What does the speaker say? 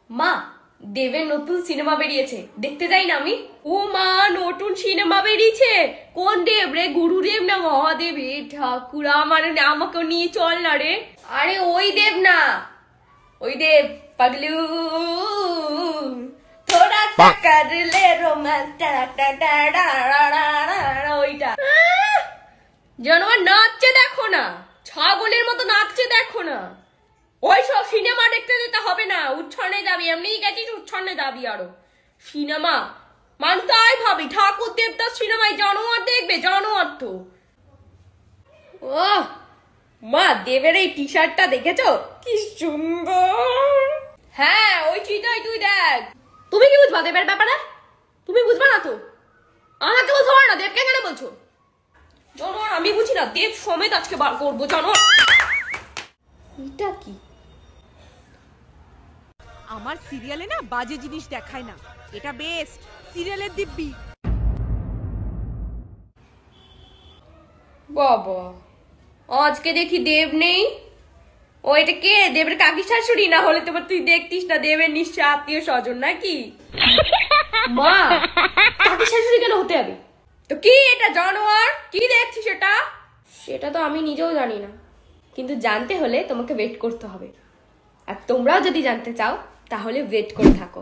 মা, দেবের নতুন সিনেমা বেরিয়েছে, দেখতে যাই না আমি? ও মা, নতুন সিনেমা বেরিয়েছে? কোন দেব রে, গুরুদেব না মহাদেব? এ ঠাকুর, আমাকে নিয়ে চল না রে। আরে ওই দেব না, ওই দেব পাগলু, থোড়া সা কর লে রোমান্স, ওইটা। জানোয়ার নাচছে দেখো না, ছাগলের মতো নাচছে দেখো না। ওইসব সিনেমা দেখতে যেতে হবে না, উচ্ছন্নে যাবি, এমনিই গেছিস উচ্ছন্নে যাবি। আরো সিনেমা মানুষ তাই ভাবি ঠাকুর দেবতার সিনেমায় জানোয়ার দেখবে, জানোয়ার তো। ও মা, দেবের এই টি শার্টটা দেখেছো কি সুন্দর? হ্যাঁ ওই চিটাই, তুই দেখ। তুমি কি বুঝবা দেবের ব্যাপারে? তুমি বুঝবা না তো, আমাকে বলছো না, দেবকে কেন বলছো? জানোয়ার আমি বুঝি না, দেব সমেত আজকে বার করবো জানোয়ার। এটা কি? আমার সিরিয়ালে না বাজে জিনিস দেখায় না, এটা বেস্ট সিরিয়ালের দিব্যি। বাবা, আজকে দেখি দেব নেই। ও এটা কে? দেবের কাকি শাশুড়ি? না হলে তোমার তুই দেখতিস না, দেবের নিশ্চয় আত্মীয় স্বজন নাকি? মা, কাকি শাশুড়ি কেন হতে হবে? তো কি এটা জানোয়ার? কি দেখছিস এটা? সেটা তো আমি নিজেও জানি না, কিন্তু জানতে হলে তোমাকে ওয়েট করতে হবে। আর তোমরাও যদি জানতে চাও তাহলে ওয়েট করে থাকো।